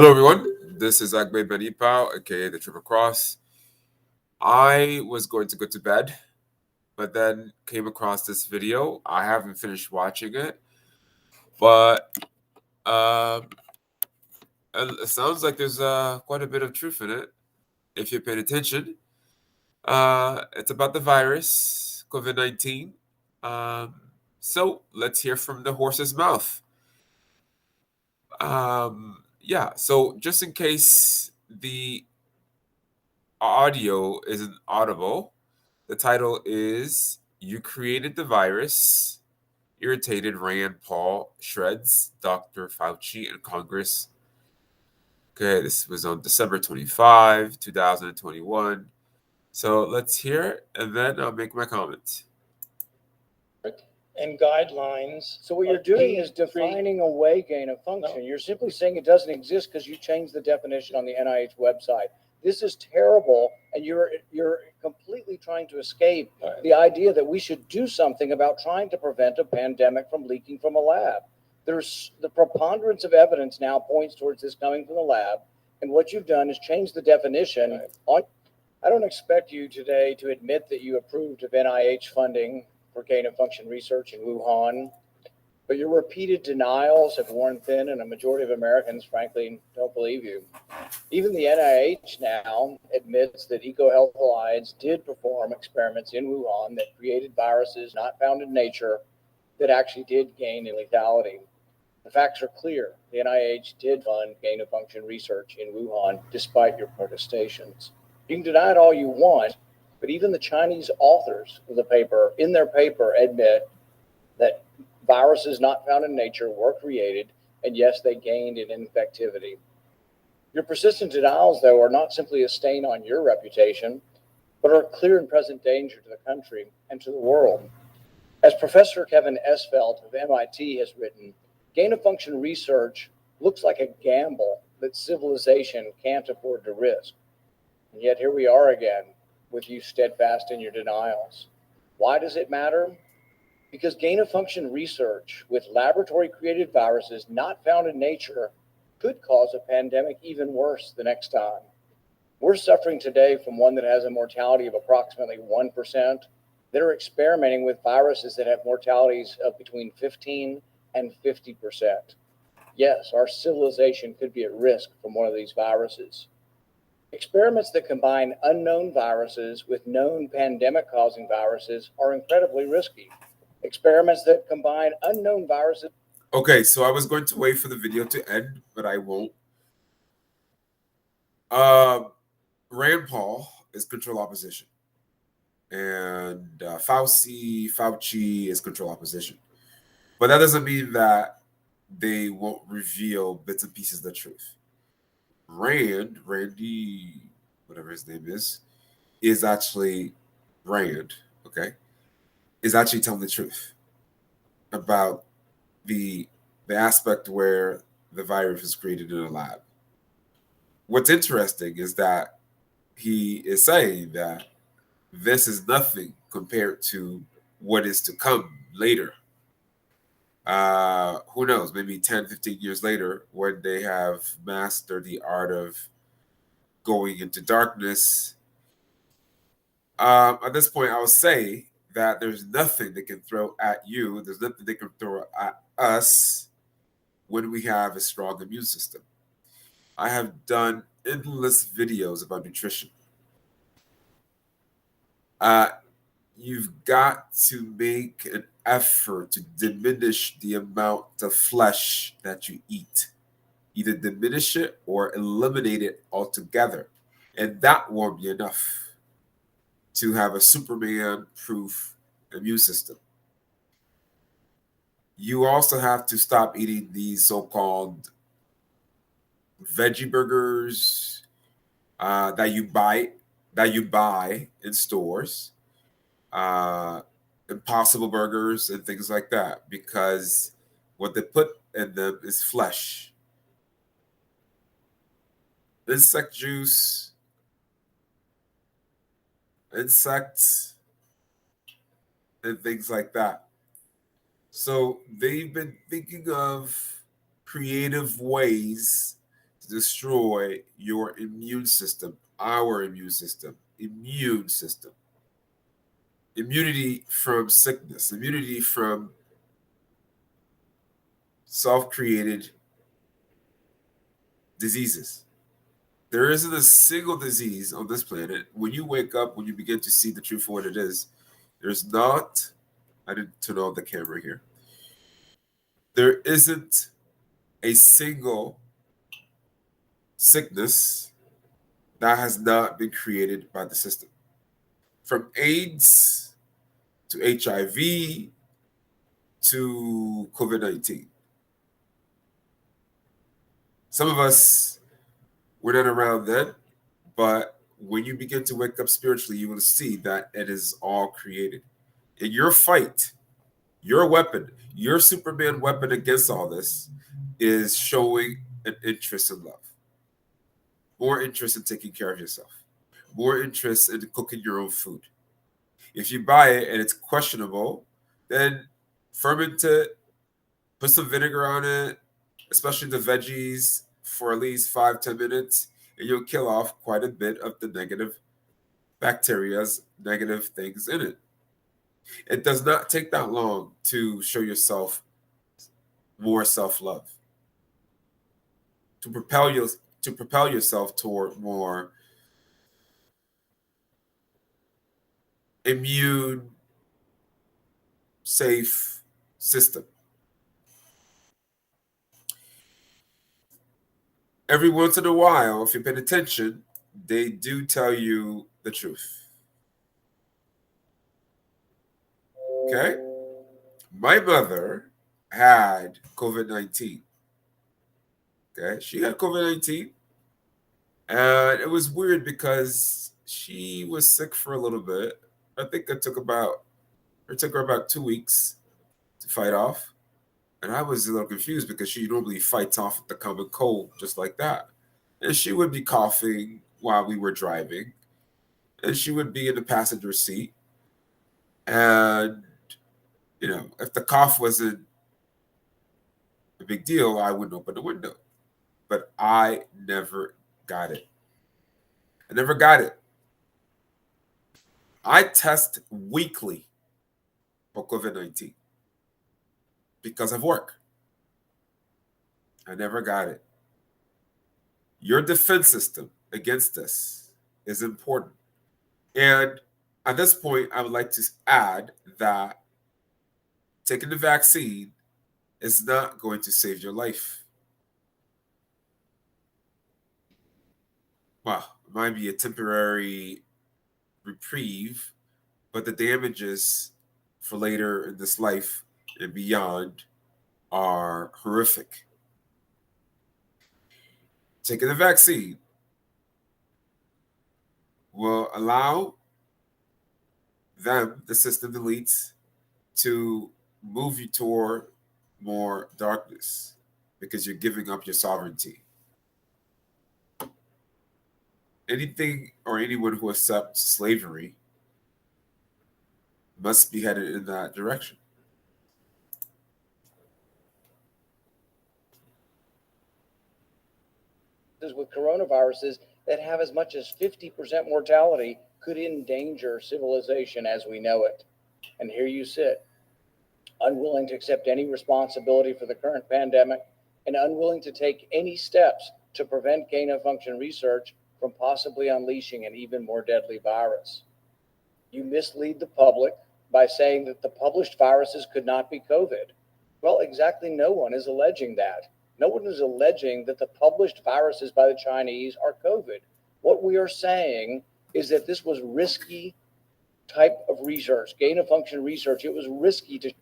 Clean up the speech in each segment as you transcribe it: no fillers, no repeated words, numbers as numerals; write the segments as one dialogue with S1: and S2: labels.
S1: Hello, everyone. This is Agbe Benipao, aka the Triple Cross. I was going to go to bed, but then came across this video. I haven't finished watching it, but uh, it sounds like there's quite a bit of truth in it if you're paying attention. It's about the virus, COVID-19. Um, so let's hear from the horse's mouth. Yeah, so just in case the audio isn't audible, the title is You Created the Virus, Irritated Rand Paul Shreds Dr. Fauci and Congress. Okay, this was on December 25, 2021. So let's hear it and then I'll make my comments.
S2: And guidelines.
S3: So what you're doing is defining away gain of function.
S2: No.
S3: You're simply saying it doesn't exist because you changed the definition on the NIH website. This is terrible, and you're completely trying to escape the idea that we should do something about trying to prevent a pandemic from leaking from a lab. There's the preponderance of evidence now points towards this coming from the lab, and what you've done is change the definition. I don't expect you today to admit that you approved of NIH funding for gain of function research in Wuhan, but your repeated denials have worn thin, and a majority of Americans, frankly, don't believe you. Even the NIH now admits that EcoHealth Alliance did perform experiments in Wuhan that created viruses not found in nature that actually did gain in lethality. The facts are clear. The NIH did fund gain of function research in Wuhan despite your protestations. You can deny it all you want, but even the Chinese authors of the paper, in their paper, admit that viruses not found in nature were created, and yes, they gained in infectivity. Your persistent denials, though, are not simply a stain on your reputation, but are a clear and present danger to the country and to the world. As Professor Kevin Esfelt of MIT has written, gain of function research looks like a gamble that civilization can't afford to risk. And yet here we are again, with you steadfast in your denials. Why does it matter? Because gain of function research with laboratory created viruses not found in nature could cause a pandemic even worse the next time. We're suffering today from one that has a mortality of approximately 1%. They're experimenting with viruses that have mortalities of between 15 and 50%. Yes, our civilization could be at risk from one of these viruses. Experiments that combine unknown viruses with known pandemic-causing viruses are incredibly risky. Experiments that combine unknown viruses.
S1: Okay, so I was going to wait for the video to end, but I won't. Rand Paul is control opposition, and Fauci is control opposition. But that doesn't mean that they won't reveal bits and pieces of the truth. Randy, whatever his name is actually Rand, okay, is actually telling the truth about the aspect where the virus is created in a lab. What's interesting is that he is saying that this is nothing compared to what is to come later. Who knows, maybe 10, 15 years later, when they have mastered the art of going into darkness. At this point, I would say that there's nothing they can throw at you. There's nothing they can throw at us when we have a strong immune system. I have done endless videos about nutrition. You've got to make an effort to diminish the amount of flesh that you eat. Either diminish it or eliminate it altogether. And that won't be enough to have a Superman-proof immune system. You also have to stop eating these so-called veggie burgers that you buy in stores, Impossible burgers and things like that, because what they put in them is flesh, insect juice, insects, and things like that. So they've been thinking of creative ways to destroy your immune system, our immune system, immunity from sickness, immunity from self-created diseases. There isn't a single disease on this planet. When you wake up, when you begin to see the truth for what it is, there's not, I didn't turn on the camera here. There isn't a single sickness that has not been created by the system. From AIDS to HIV to COVID 19. Some of us were not around then, but when you begin to wake up spiritually, you will see that it is all created. In your fight, your weapon, your Superman weapon against all this is showing an interest in love, more interest in taking care of yourself, more interest in cooking your own food. If you buy it and it's questionable, then ferment it, put some vinegar on it, especially the veggies, for at least 5-10 minutes, and you'll kill off quite a bit of the negative bacteria's negative things in it. It does not take that long to show yourself more self-love, to propel yourself toward more immune safe system. Every once in a while, if you're paying attention, they do tell you the truth. Okay? My mother had COVID 19. Okay? She had COVID 19. And it was weird because she was sick for a little bit. I think it took her about 2 weeks to fight off. And I was a little confused because she normally fights off the common cold just like that. And she would be coughing while we were driving. And she would be in the passenger seat. And, if the cough wasn't a big deal, I wouldn't open the window. But I never got it. I never got it. I test weekly for COVID 19 because of work. I never got it. Your defense system against this is important. And at this point, I would like to add that taking the vaccine is not going to save your life. Well, it might be a temporary reprieve, but the damages for later in this life and beyond are horrific. Taking the vaccine will allow them, the system elites, to move you toward more darkness because you're giving up your sovereignty. Anything or anyone who accepts slavery must be headed in that direction.
S3: With coronaviruses that have as much as 50% mortality could endanger civilization as we know it. And here you sit, unwilling to accept any responsibility for the current pandemic and unwilling to take any steps to prevent gain of function research from possibly unleashing an even more deadly virus. You mislead the public by saying that the published viruses could not be COVID. Well, exactly no one is alleging that. No one is alleging that the published viruses by the Chinese are COVID. What we are saying is that this was risky type of research, gain of function research. It was risky to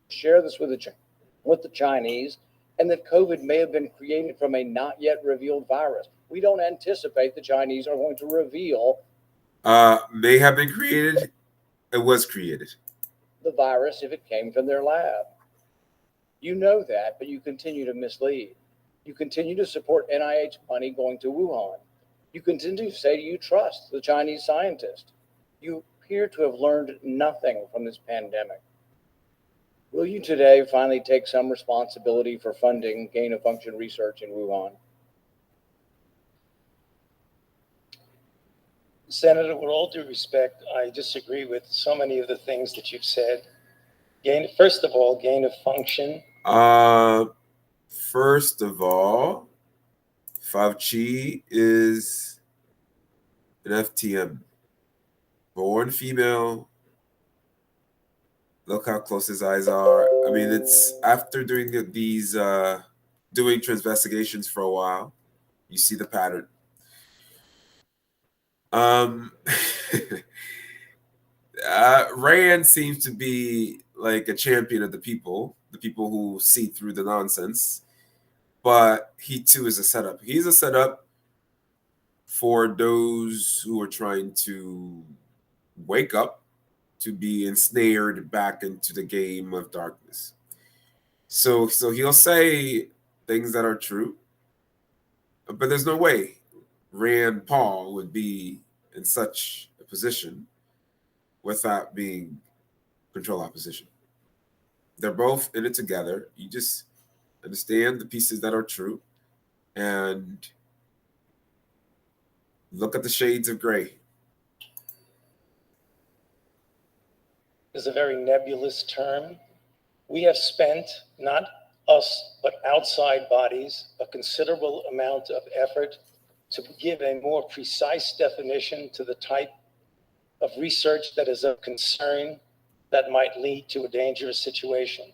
S3: share this with the Chinese, and that COVID may have been created from a not yet revealed virus. We don't anticipate the Chinese are going to reveal
S1: May have been created. It was created.
S3: The virus if it came from their lab. You know that, but you continue to mislead. You continue to support NIH money going to Wuhan. You continue to say you trust the Chinese scientist. You appear to have learned nothing from this pandemic. Will you today finally take some responsibility for funding gain of function research in Wuhan?
S2: Senator, with all due respect, I disagree with so many of the things that you've said. First of all, gain of function.
S1: First of all, Fauci is an FTM, born female. Look how close his eyes are. I mean, it's after doing doing investigations for a while, you see the pattern. Rand seems to be like a champion of the people who see through the nonsense. But he too is a setup. He's a setup for those who are trying to wake up to be ensnared back into the game of darkness. So he'll say things that are true, but there's no way Rand Paul would be in such a position without being control opposition. They're both in it together. You just understand the pieces that are true and look at the shades of gray.
S2: Is a very nebulous term. We have spent, not us, but outside bodies, a considerable amount of effort to give a more precise definition to the type of research that is of concern that might lead to a dangerous situation.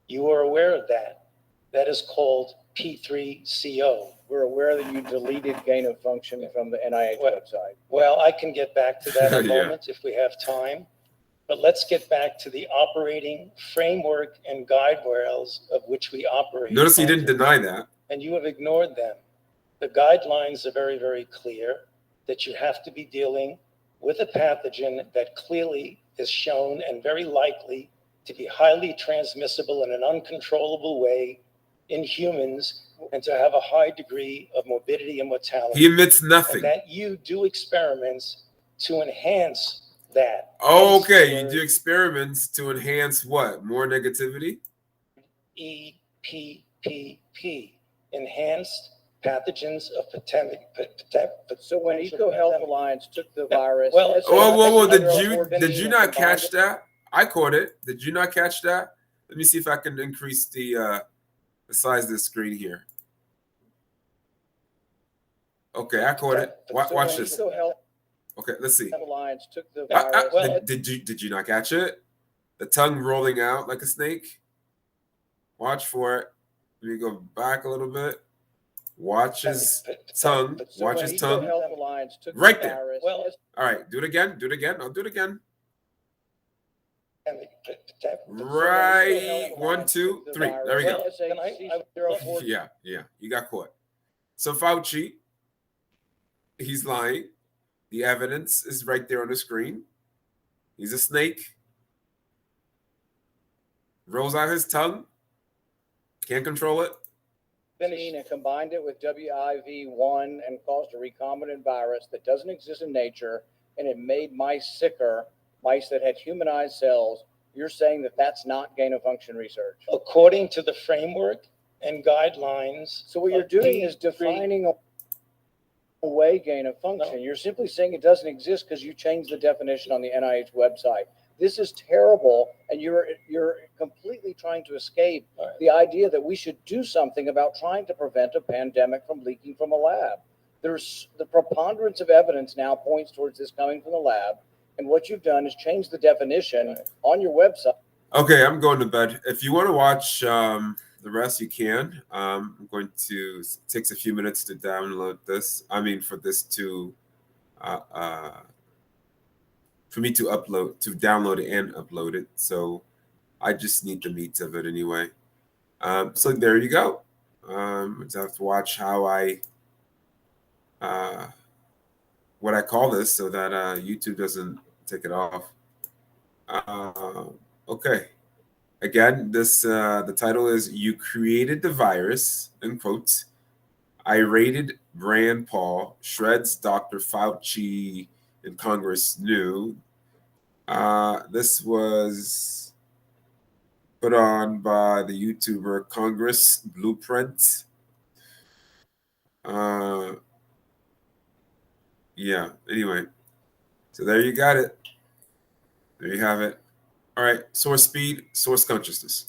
S2: You are aware of that. That is called P3CO.
S3: We're aware that you deleted gain of function from the NIH website.
S2: Well, I can get back to that in a
S1: Yeah.
S2: moment if we have time. But let's get back to the operating framework and guide rails of which we operate.
S1: Notice he didn't deny that.
S2: And you have ignored them. The guidelines are very, very clear that you have to be dealing with a pathogen that clearly is shown and very likely to be highly transmissible in an uncontrollable way in humans and to have a high degree of morbidity and mortality.
S1: He admits nothing.
S2: And that you do experiments to enhance that.
S1: Oh, okay. You do experiments to enhance what? More negativity?
S2: EPPP, enhanced pathogens of pandemic.
S3: So when EcoHealth Alliance took the virus,
S2: Well,
S1: whoa! Did you not catch that? I caught it. Did you not catch that? Let me see if I can increase the size of the screen here. Okay, I caught it. Watch this. Okay, let's see.
S3: Alliance took the virus.
S1: Did you not catch it? The tongue rolling out like a snake. Watch for it. Let me go back a little bit. Watch his tongue. Watch his tongue. Right there.
S2: Well,
S1: all right, do it again. Do it again. I'll do it again. Right. 1, 2, 3. There we go. Yeah. You got caught. So Fauci, he's lying. The evidence is right there on the screen. He's a snake. Rolls out his tongue. Can't control it.
S3: And combined it with WIV1 and caused a recombinant virus that doesn't exist in nature, and it made mice sicker, mice that had humanized cells. You're saying that that's not gain of function research?
S2: According to the framework and guidelines.
S3: So what you're doing is defining away gain of function. No. You're simply saying it doesn't exist because you changed the definition on the NIH website. This is terrible, and you're completely trying to escape the idea that we should do something about trying to prevent a pandemic from leaking from a lab. There's the preponderance of evidence now points towards this coming from the lab, and what you've done is change the definition on your website.
S1: Okay, I'm going to bed. If you want to watch the rest, you can. I'm going to. It takes a few minutes to download this. I mean, for this to. For me to download it and upload it. So I just need the meat of it anyway. So there you go. Just have to watch how what I call this so that YouTube doesn't take it off. Okay. Again, the title is "You Created the Virus," in quotes. Irrated Rand Paul shreds Dr. Fauci in Congress knew. This was put on by the YouTuber Congress Blueprint. Yeah, anyway. So there you got it. There you have it. All right. Source speed, source consciousness.